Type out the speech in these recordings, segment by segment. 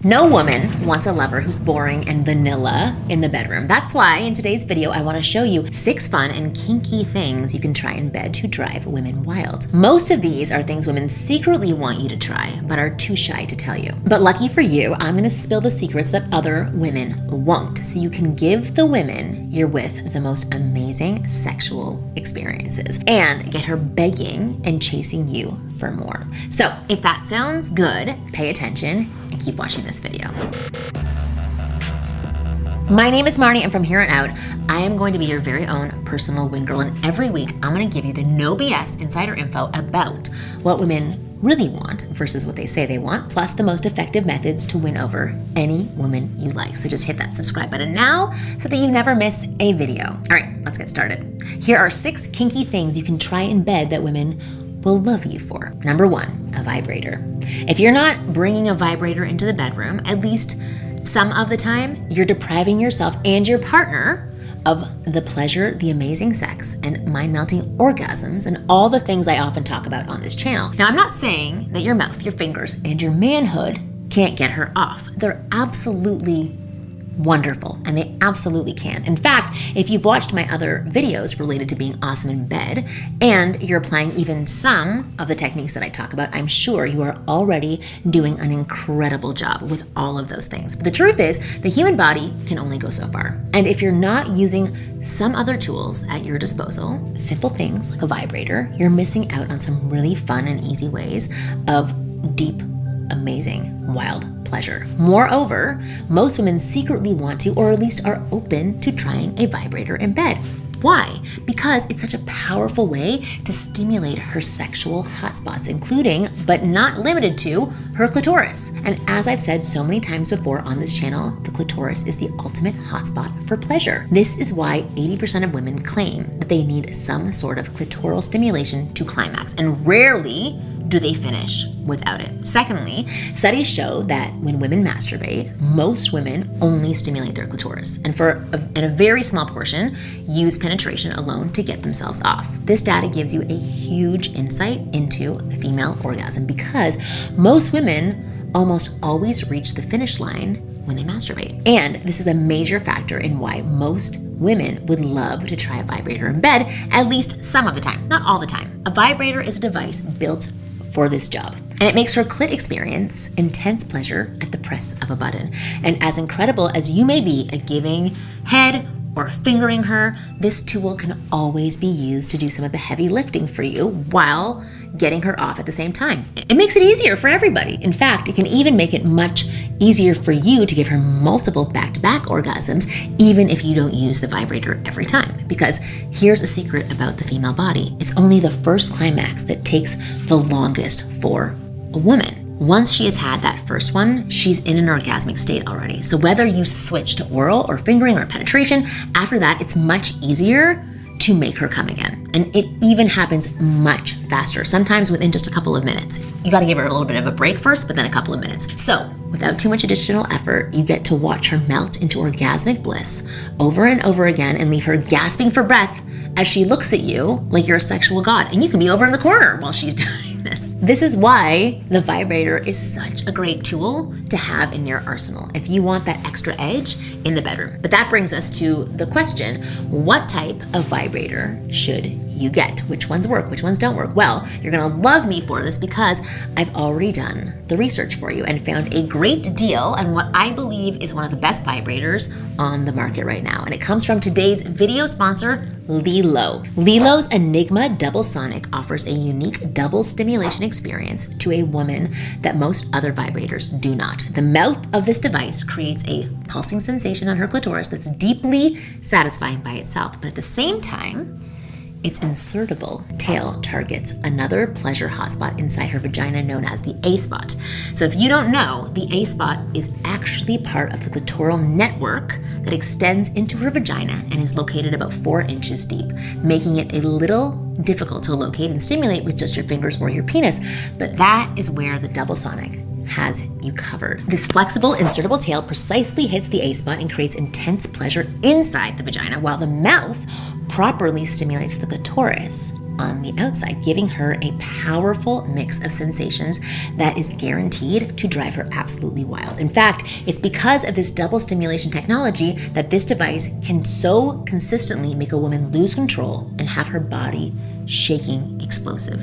No woman wants a lover who's boring and vanilla in the bedroom. That's why in today's video, I want to show you 6 fun and kinky things you can try in bed to drive women wild. Most of these are things women secretly want you to try, but are too shy to tell you. But lucky for you, I'm going to spill the secrets that other women won't, so you can give the women you're with the most amazing sexual experiences and get her begging and chasing you for more. So if that sounds good, pay attention and keep watching this video. My name is Marnie, and from here on out, I am going to be your very own personal wing girl, and every week I'm going to give you the no BS insider info about what women really want versus what they say they want, plus the most effective methods to win over any woman you like. So just hit that subscribe button now so that you never miss a video. All right, let's get started. Here are 6 kinky things you can try in bed that women will love you for. Number 1, a vibrator. If you're not bringing a vibrator into the bedroom, at least some of the time, you're depriving yourself and your partner of the pleasure, the amazing sex, and mind-melting orgasms, and all the things I often talk about on this channel. Now, I'm not saying that your mouth, your fingers, and your manhood can't get her off. They're absolutely wonderful, and they absolutely can. In fact, if you've watched my other videos related to being awesome in bed, and you're applying even some of the techniques that I talk about, I'm sure you are already doing an incredible job with all of those things. But the truth is, the human body can only go so far. And if you're not using some other tools at your disposal, simple things like a vibrator, you're missing out on some really fun and easy ways of deep, amazing, wild pleasure. Moreover, most women secretly want to, or at least are open to, trying a vibrator in bed. Why? Because it's such a powerful way to stimulate her sexual hotspots, including, but not limited to, her clitoris. And as I've said so many times before on this channel, the clitoris is the ultimate hotspot for pleasure. This is why 80% of women claim that they need some sort of clitoral stimulation to climax, and rarely do they finish without it. Secondly, studies show that when women masturbate, most women only stimulate their clitoris, and a very small portion use penetration alone to get themselves off. This data gives you a huge insight into the female orgasm, because most women almost always reach the finish line when they masturbate. And this is a major factor in why most women would love to try a vibrator in bed, at least some of the time, not all the time. A vibrator is a device built for this job, and it makes her clit experience intense pleasure at the press of a button. And as incredible as you may be at giving head or fingering her, this tool can always be used to do some of the heavy lifting for you while getting her off at the same time. It makes it easier for everybody. In fact, it can even make it much easier for you to give her multiple back-to-back orgasms, even if you don't use the vibrator every time. Because here's a secret about the female body. It's only the first climax that takes the longest for a woman. Once she has had that first one, she's in an orgasmic state already. So whether you switch to oral or fingering or penetration, after that, it's much easier to make her come again. And it even happens much faster, sometimes within just a couple of minutes. You gotta give her a little bit of a break first, but then a couple of minutes. So without too much additional effort, you get to watch her melt into orgasmic bliss over and over again and leave her gasping for breath as she looks at you like you're a sexual god. And you can be over in the corner while she's doing this. This is why the vibrator is such a great tool to have in your arsenal if you want that extra edge in the bedroom. But that brings us to the question, what type of vibrator should you get? Which ones work? Which ones don't work? Well, you're gonna love me for this because I've already done the research for you and found a great deal on what I believe is one of the best vibrators on the market right now. And it comes from today's video sponsor, Lelo. Lelo's Enigma Double Sonic offers a unique double stimulation experience to a woman that most other vibrators do not. The mouth of this device creates a pulsing sensation on her clitoris that's deeply satisfying by itself, but at the same time, its insertable tail targets another pleasure hotspot inside her vagina known as the A-spot. So if you don't know, the A-spot is actually part of the clitoral network that extends into her vagina and is located about 4 inches deep, making it a little difficult to locate and stimulate with just your fingers or your penis. But that is where the double sonic has you covered. This flexible insertable tail precisely hits the A-spot and creates intense pleasure inside the vagina, while the mouth properly stimulates the clitoris on the outside, giving her a powerful mix of sensations that is guaranteed to drive her absolutely wild. In fact, it's because of this double stimulation technology that this device can so consistently make a woman lose control and have her body shaking explosive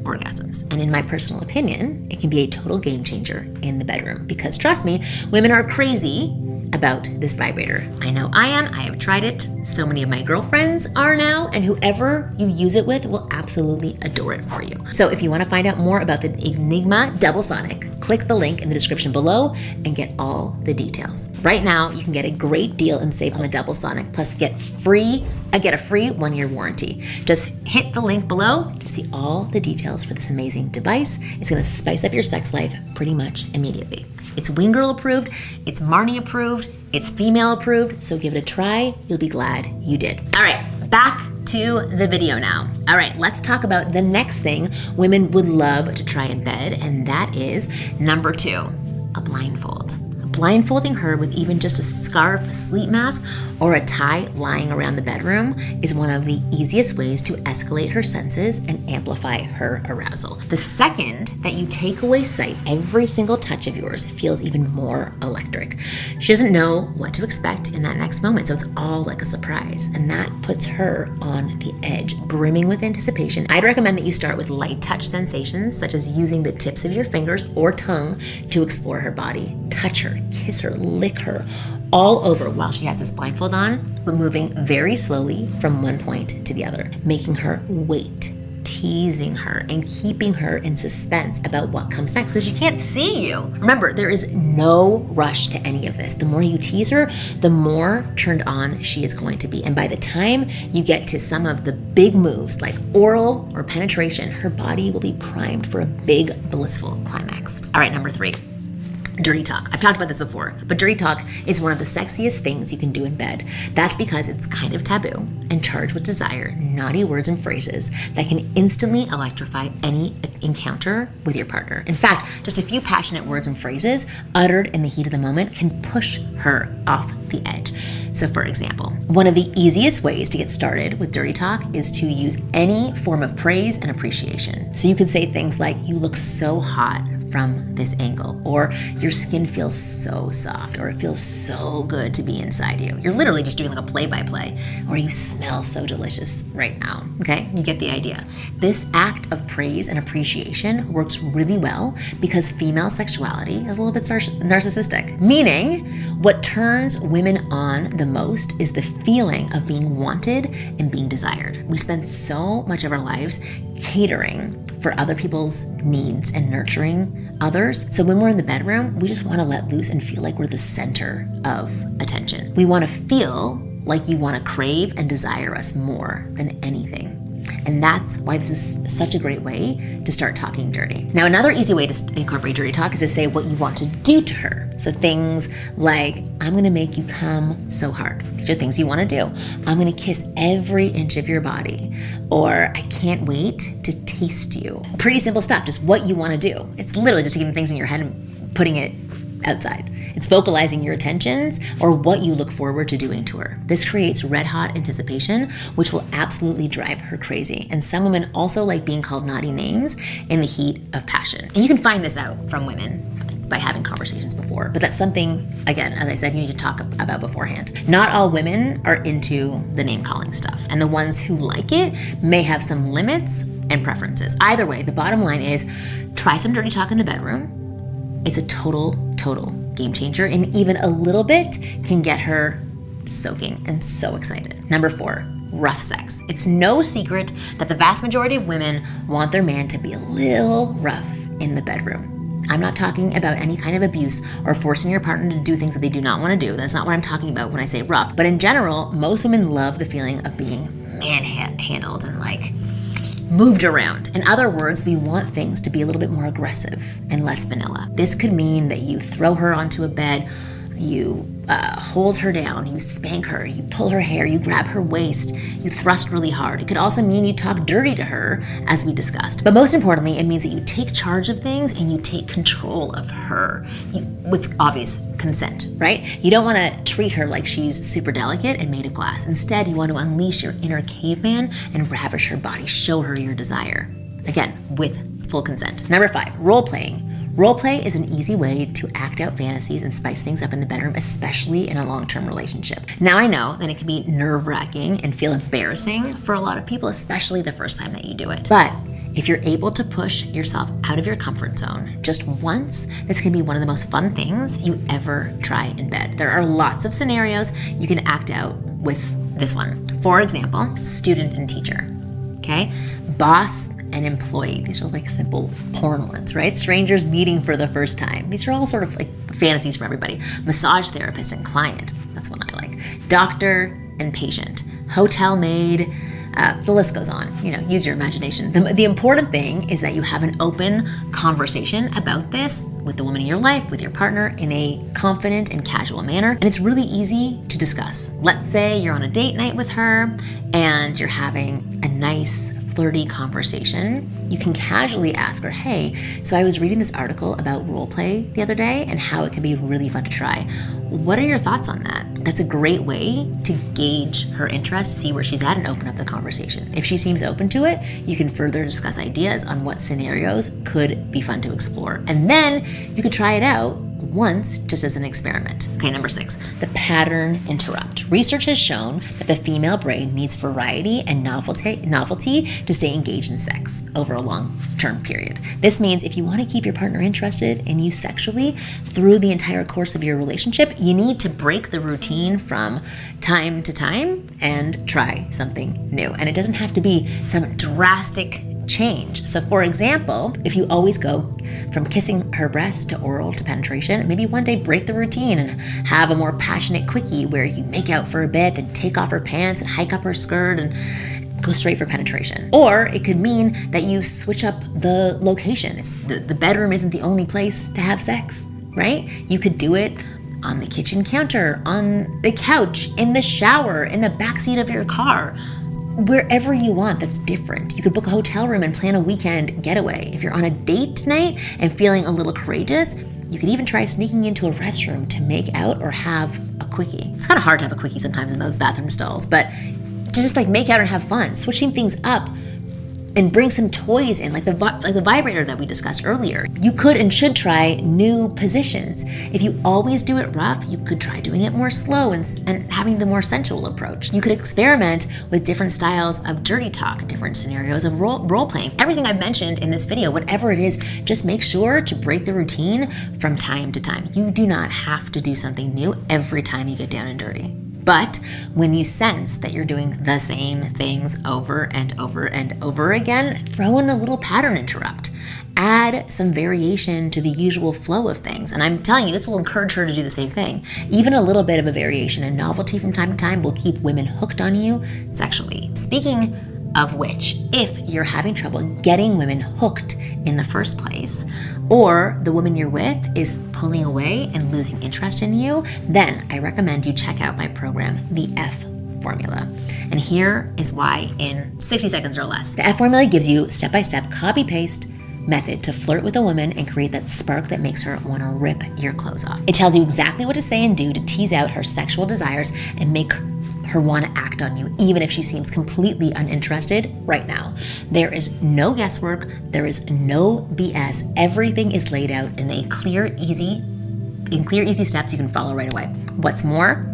orgasms. And in my personal opinion, it can be a total game changer in the bedroom because trust me, women are crazy about this vibrator. I know I am. I have tried it. So many of my girlfriends are now, and whoever you use it with will absolutely adore it for you. So if you want to find out more about the Enigma Double Sonic, click the link in the description below and get all the details. Right now, you can get a great deal and save on the Double Sonic, plus get a free 1-year warranty. Just hit the link below to see all the details for this amazing device. It's going to spice up your sex life pretty much immediately. It's Wing Girl approved, it's Marnie approved, it's female approved, so give it a try. You'll be glad you did. All right, back to the video now. All right, let's talk about the next thing women would love to try in bed, and that is number 2, a blindfold. Blindfolding her with even just a scarf, a sleep mask, or a tie lying around the bedroom is one of the easiest ways to escalate her senses and amplify her arousal. The second that you take away sight, every single touch of yours feels even more electric. She doesn't know what to expect in that next moment, so it's all like a surprise, and that puts her on the edge, brimming with anticipation. I'd recommend that you start with light touch sensations, such as using the tips of your fingers or tongue to explore her body. Touch her, kiss her, lick her, all over while she has this blindfold on, but moving very slowly from one point to the other, making her wait, teasing her, and keeping her in suspense about what comes next because she can't see you. Remember, there is no rush to any of this. The more you tease her, the more turned on she is going to be. And by the time you get to some of the big moves like oral or penetration, her body will be primed for a big blissful climax. All right, number 3. Dirty talk. I've talked about this before, but dirty talk is one of the sexiest things you can do in bed. That's because it's kind of taboo and charged with desire, naughty words and phrases that can instantly electrify any encounter with your partner. In fact, just a few passionate words and phrases uttered in the heat of the moment can push her off the edge. So for example, one of the easiest ways to get started with dirty talk is to use any form of praise and appreciation. So you could say things like, "You look so hot from this angle," or "Your skin feels so soft," or "It feels so good to be inside you." You're literally just doing like a play-by-play, or "You smell so delicious right now." Okay, you get the idea. This act of praise and appreciation works really well because female sexuality is a little bit narcissistic, meaning what turns women on the most is the feeling of being wanted and being desired. We spend so much of our lives catering for other people's needs and nurturing others. So when we're in the bedroom, we just want to let loose and feel like we're the center of attention. We want to feel like you want to crave and desire us more than anything. And that's why this is such a great way to start talking dirty. Now, another easy way to incorporate dirty talk is to say what you want to do to her. So things like, "I'm going to make you come so hard." These are things you want to do. "I'm going to kiss every inch of your body," or "I can't wait to taste you." Pretty simple stuff, just what you want to do. It's literally just taking things in your head and putting it outside. It's vocalizing your intentions or what you look forward to doing to her. This creates red hot anticipation, which will absolutely drive her crazy. And some women also like being called naughty names in the heat of passion. And you can find this out from women by having conversations before. But that's something, again, as I said, you need to talk about beforehand. Not all women are into the name calling stuff. And the ones who like it may have some limits and preferences. Either way, the bottom line is try some dirty talk in the bedroom. It's a total game changer, and even a little bit can get her soaking and so excited. Number 4, rough sex. It's no secret that the vast majority of women want their man to be a little rough in the bedroom. I'm not talking about any kind of abuse or forcing your partner to do things that they do not want to do. That's not what I'm talking about when I say rough. But in general, most women love the feeling of being manhandled and like moved around. In other words, we want things to be a little bit more aggressive and less vanilla. This could mean that you throw her onto a bed you hold her down, you spank her, you pull her hair, you grab her waist, you thrust really hard. It could also mean you talk dirty to her, as we discussed. But most importantly, it means that you take charge of things and you take control of her with obvious consent, right? You don't want to treat her like she's super delicate and made of glass. Instead, you want to unleash your inner caveman and ravish her body, show her your desire. Again, with full consent. Number 5, role-playing. Roleplay is an easy way to act out fantasies and spice things up in the bedroom, especially in a long-term relationship. Now I know that it can be nerve-wracking and feel embarrassing for a lot of people, especially the first time that you do it. But if you're able to push yourself out of your comfort zone just once, this can be one of the most fun things you ever try in bed. There are lots of scenarios you can act out with this one. For example, student and teacher, okay? Boss and employee. These are like simple porn ones, right? Strangers meeting for the first time. These are all sort of like fantasies for everybody. Massage therapist and client. That's one I like. Doctor and patient. Hotel maid. The list goes on. Use your imagination. The important thing is that you have an open conversation about this with the woman in your life, with your partner, in a confident and casual manner. And it's really easy to discuss. Let's say you're on a date night with her and you're having a nice, flirty conversation. You can casually ask her, hey, so I was reading this article about role play the other day and how it can be really fun to try. What are your thoughts on that? That's a great way to gauge her interest, see where she's at, and open up the conversation. If she seems open to it, you can further discuss ideas on what scenarios could be fun to explore. And then you could try it out once just as an experiment. Okay, number 6, the pattern interrupt. Research has shown that the female brain needs variety and novelty to stay engaged in sex over a long-term period. This means if you want to keep your partner interested in you sexually through the entire course of your relationship, you need to break the routine from time to time and try something new. And it doesn't have to be some drastic change. So for example, if you always go from kissing her breast to oral to penetration, maybe one day break the routine and have a more passionate quickie where you make out for a bit, then take off her pants and hike up her skirt and go straight for penetration. Or it could mean that you switch up the location. The bedroom isn't the only place to have sex, right? You could do it on the kitchen counter, on the couch, in the shower, in the backseat of your car. Wherever you want, that's different. You could book a hotel room and plan a weekend getaway. If you're on a date tonight and feeling a little courageous, you could even try sneaking into a restroom to make out or have a quickie. It's kind of hard to have a quickie sometimes in those bathroom stalls, but to just like make out and have fun, switching things up and bring some toys in, like the vibrator that we discussed earlier. You could and should try new positions. If you always do it rough, you could try doing it more slow and having the more sensual approach. You could experiment with different styles of dirty talk, different scenarios of role playing. Everything I mentioned in this video, whatever it is, just make sure to break the routine from time to time. You do not have to do something new every time you get down and dirty. But when you sense that you're doing the same things over and over and over again, throw in a little pattern interrupt. Add some variation to the usual flow of things. And I'm telling you, this will encourage her to do the same thing. Even a little bit of a variation and novelty from time to time will keep women hooked on you sexually. Speaking of which, if you're having trouble getting women hooked in the first place, or the woman you're with is pulling away and losing interest in you, then I recommend you check out my program, the F Formula. And here is why in 60 seconds or less. The F Formula gives you step-by-step copy-paste method to flirt with a woman and create that spark that makes her want to rip your clothes off. It tells you exactly what to say and do to tease out her sexual desires and make her want to act on you, even if she seems completely uninterested right now. There is no guesswork. There is no BS. Everything is laid out in clear, easy steps you can follow right away. What's more,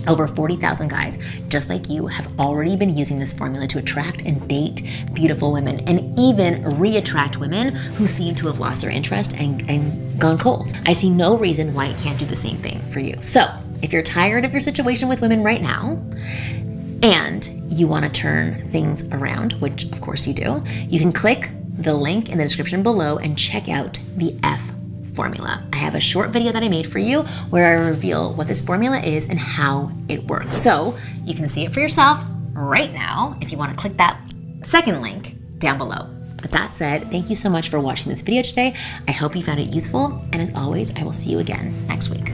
over 40,000 guys just like you have already been using this formula to attract and date beautiful women, and even re-attract women who seem to have lost their interest and gone cold. I see no reason why it can't do the same thing for you. So if you're tired of your situation with women right now and you want to turn things around, which of course you do, you can click the link in the description below and check out the F Formula. I have a short video that I made for you where I reveal what this formula is and how it works. So you can see it for yourself right now if you want to click that second link down below. With that said, thank you so much for watching this video today. I hope you found it useful, and as always, I will see you again next week.